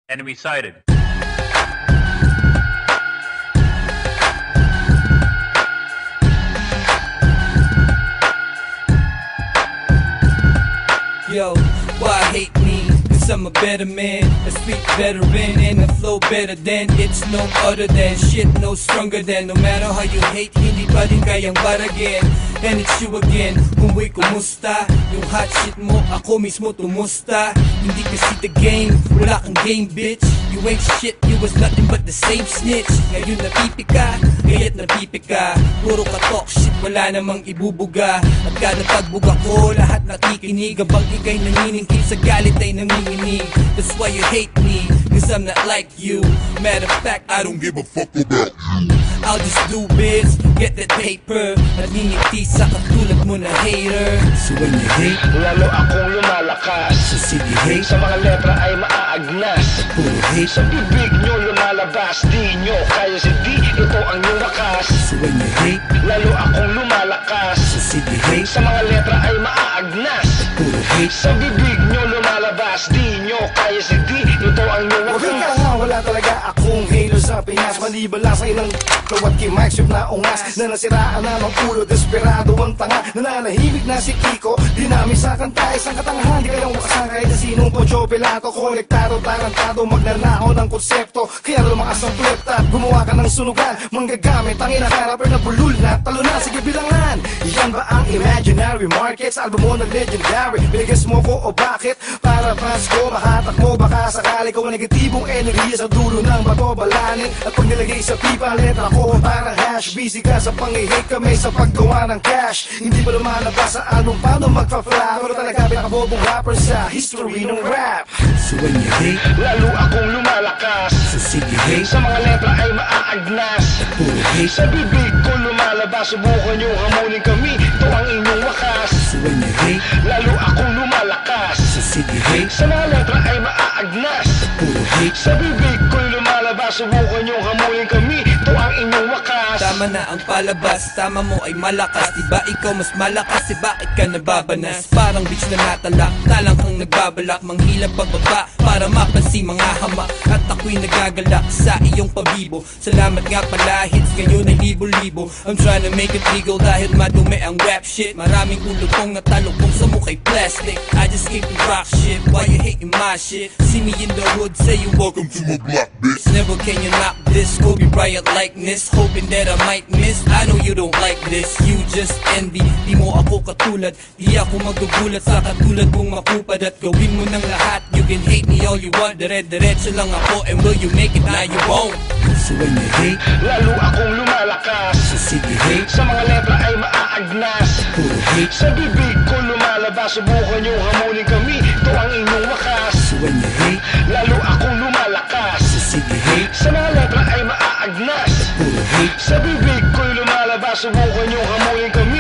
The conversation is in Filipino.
Enemy sighted. Yo, why hate me? Cause I'm a better man, a street veteran, and I flow better than it's no other than shit, no stronger than. No matter how you hate, hindi pa rin kayang baragain. And it's you again, umuwi kumusta? Yung hot shit mo, ako mismo tumusta. Hindi kasi the game, wala kang game bitch. You ain't shit, you was nothing but the same snitch. Ngayon napipika, kaya't napipika. Puro ka talk shit, wala namang ibubuga. At kada pagbuga ko, lahat nakikinig. Habang ika'y naniningkit sa galit ay nanginginig. That's why you hate me, cause I'm not like you. Matter of fact, I don't give a fuck about you. I'll just do biz, get that paper. Naningiti sa katulad mo na hater. So when you hate, lalo akong lumalakas. so sige hate, Sa mga letra ay maaagnas. puro hate. Sa bibig nyo lumalabas, di nyo kaya si di, ito ang inyong wakas. So when you hate, Lalo akong lumalakas. so sige hate, Sa mga letra ay maaagnas. puro hate. Sa bibig nyo lumalabas, di nyo kaya si di, ito ang inyong Huwag wakas. ka nga, wala talaga akong halo sa Pinas. Maliban lang sa ilang kawat kay Mike Swift na ungas, na nasiraan na ng ulo, desperado ang tanga. Nananahimik na si Kiko, dinami sa kanta. Isang katangahan, di kayang wakasan kahit na sinong Poncio Pilato. Konektado, tarantado, magnanakaw ng konsepto. Kaya lumakas ang flip top, gumawa ka ng sunugan. Manggagamit ang inakarapper na bulul na talunan. Sige bilangan, yan ba ang imaginary market? Sa album mo na legendary, binigas mo ko o bakit? Para fans ko, mahatak mo, baka sakali ko negatibong enerhiya sa dulo ng bato balanin. At pag nilagay sa pipa, letra ko parang hash. Busy ka sa pang-hate kami sa paggawa ng cash. Hindi ba lumalabas sa album, paano magpa-flap? Pero talaga pinakabobong rapper sa history ng rap. So when you hate, Lalo akong lumalakas. so sige hate, Sa mga letra ay maaagnas. puro hate. Sa bibig ko lumalabas, subukan nyo hamunin kami, ito ang inyong wakas. So when you hate, Lalo akong lumalakas. so sige hate, Sa mga letra ay maaagnas. puro hate. Sa bibig ko lumalabas, subukan nyo hamunin kami, ito ang inyong wakas. Tama na ang palabas, tama mo ay malakas. Diba ikaw mas malakas, eh bakit ka nababanas? Parang bitch na natalak, talang kang nagbabalak. Manghilap pagbaba para mapansin mga hama. At ako'y nagagalak sa iyong pabibo. Salamat nga pala, hits ngayon ay libo-libo. I'm trying to make it legal dahil madumi ang rap shit. Maraming ulo kong natalukong sa mukha'y plastic. I just came to rock shit, why you hating my shit? See me in the hood, say you welcome to my block, bitch. Never can you knock this, Kobe Bryant likeness. Hoping that I might miss, I know you don't like this. You just envy, di mo ako katulad. Di ako magugulat sa katulad mong makupad. At gawin mo ng lahat, you can hate me all you want. Dire-diretso lang ako, and will you make it? Now you won't. So when you hate, Lalo akong lumalakas. so sige hate, Sa mga letra ay maaagnas. puro hate. Sa bibig ko lumalabas, subukan nyo hamunin kami, ito ang inyong wakas. So when you hate, Lalo akong lumalakas. so sige hate, Sa mga letra ay maaagnas. puro hate. Sa bibig ko lumalabas, subukan nyo hamunin kami,